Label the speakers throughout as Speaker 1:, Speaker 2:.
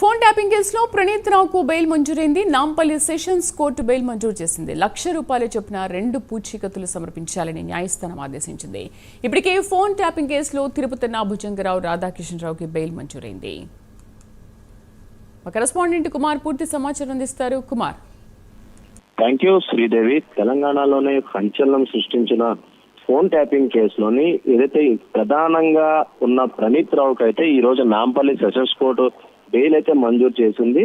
Speaker 1: Phone tapping కేసులో ప్రణీత్ రావుకు bail మంజూరైంది. నాంపల్లి సెషన్స్ కోర్టు బెయిల్ మంజూరు చేసింది. ₹1,00,000 చొప్పున 2 పూచీకత్తులు సమర్పించాలని న్యాయస్థానం ఆదేశించింది. ఇప్పటికే ఫోన్ ట్యాపింగ్ కేసులో తిరుపతన్న భుజంగరావు, రాధాకిషన్రావుకి బెయిల్ మంజూరైంది. కరెస్పాండెంట్ కుమార్ పూర్తి సమాచారం అందిస్తారు. కుమార్.
Speaker 2: Thank you Sridevi. తెలంగాణలోనే సంచలనం సృష్టించిన ఫోన్ ట్యాపింగ్ కేసులోని ఏదైతే ప్రధానంగా ఉన్న ప్రణీత్ రావుకి అయితే ఈ రోజు నాంపల్లి సెషన్స్ కోర్టు బెయిల్ అయితే మంజూరు చేసింది.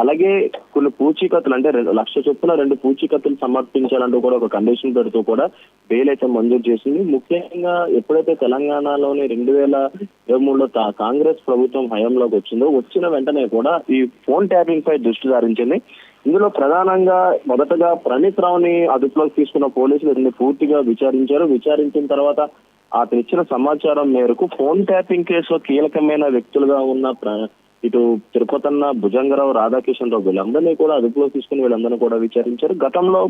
Speaker 2: అలాగే కొన్ని పూచీకత్తులు అంటే ₹1,00,000 చొప్పున 2 పూచీకత్తులు సమర్పించాలంటూ కూడా ఒక కండిషన్ పెడుతూ కూడా బెయిల్ అయితే మంజూరు చేసింది. ముఖ్యంగా ఎప్పుడైతే తెలంగాణలోని 2023లో కాంగ్రెస్ ప్రభుత్వం హయాంలోకి వచ్చిన వెంటనే కూడా ఈ ఫోన్ ట్యాపింగ్ పై దృష్టి సారించింది. ఇందులో ప్రధానంగా మొదటగా ప్రణీత్ రావుని అదుపులోకి తీసుకున్న పోలీసులు దీన్ని పూర్తిగా విచారించారు. విచారించిన తర్వాత అతను ఇచ్చిన సమాచారం మేరకు ఫోన్ ట్యాపింగ్ కేసులో కీలకమైన వ్యక్తులుగా ఉన్న ఇటు తిరుపతన్న, భుజంగరావు, రాధాకిషన్రావు వీళ్ళందరినీ కూడా అదుపులో తీసుకుని వీళ్ళందరినీ కూడా విచారించారు. గతంలో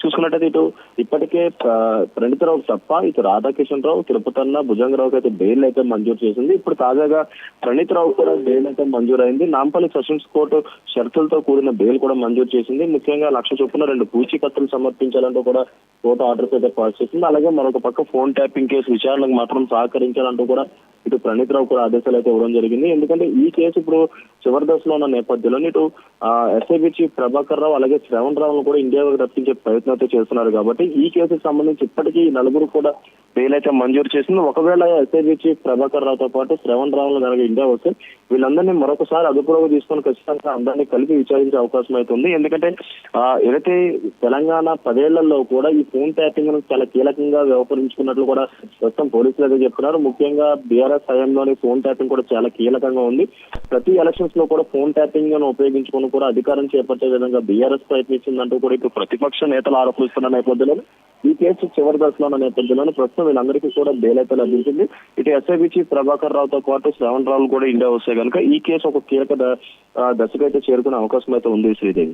Speaker 2: చూసుకున్నట్టయితే ఇప్పటికే ప్రణీత్ రావు తప్ప ఇటు రాధాకిషన్రావు, తిరుపతన్న, భుజంగరావుకి అయితే బెయిల్ అయితే మంజూరు చేసింది. ఇప్పుడు తాజాగా ప్రణీత్ రావు కూడా బెయిల్ అయితే మంజూరైంది. నాంపల్లి సెషన్స్ కోర్టు షరతులతో కూడిన బెయిల్ కూడా మంజూరు చేసింది. ముఖ్యంగా ₹1,00,000 చొప్పున 2 పూచీకత్తులు సమర్పించాలంటూ కూడా కోర్టు ఆర్డర్స్ అయితే పాస్ చేసింది. అలాగే మరొక పక్క ఫోన్ ట్యాపింగ్ కేసు విచారణకు మాత్రం సహకరించాలంటూ కూడా ఇటు ప్రణీత్ రావు కూడా ఆదేశాలు అయితే ఇవ్వడం జరిగింది. ఎందుకంటే ఈ కేసు ఇప్పుడు చివరి దశలో ఉన్న నేపథ్యంలో ఇటు ఎస్ఐబి చీఫ్ ప్రభాకర్ రావు అలాగే శ్రవణ్ రావును కూడా ఇండియాకు రప్పించే ప్రయత్నం అయితే చేస్తున్నారు. కాబట్టి ఈ కేసుకు సంబంధించి ఇప్పటికీ 4 కూడా బెయిల్ అయితే మంజూరు చేసింది. ఒకవేళ ఎస్ఐబి చీఫ్ ప్రభాకర్ రావుతో పాటు శ్రవణ్ రావును కనుక ఇండియా వస్తే వీళ్ళందరినీ మరొకసారి అదుపులోకి తీసుకొని ఖచ్చితంగా అందరినీ కలిపి విచారించే అవకాశం అయితే ఉంది. ఎందుకంటే ఏదైతే తెలంగాణ 10 ఏళ్లలో కూడా ఈ ఫోన్ ట్యాపింగ్ చాలా కీలకంగా వ్యవహరించుకున్నట్లు కూడా ప్రస్తుతం పోలీసులు అయితే చెప్తున్నారు. ముఖ్యంగా బీఆర్ఎస్ హయాంలోని ఫోన్ ట్యాపింగ్ కూడా చాలా కీలకంగా ఉంది. ప్రతి ఎలక్షన్స్ లో కూడా ఫోన్ ట్యాపింగ్ ఉపయోగించుకుని కూడా అధికారం చేపట్టే విధంగా బీఆర్ఎస్ ప్రయత్నించిందంటూ కూడా ఇప్పుడు ప్రతిపక్ష నేతలు ఆరోపిస్తున్న నేపథ్యంలో ఈ కేసు చివరి దశలో ఉన్న నేపథ్యంలో ప్రస్తుతం వీళ్ళందరికీ కూడా బెయిల్ అయితే లభించింది. ఇటు ఎస్ఐబి చీఫ్ ప్రభాకర్ రావుతో పాటు శ్రవణ్ రావులు కూడా ఇండియా వస్తే కనుక ఈ కేసు ఒక కీలక దశకైతే చేరుకునే అవకాశం అయితే ఉంది శ్రీదేవి.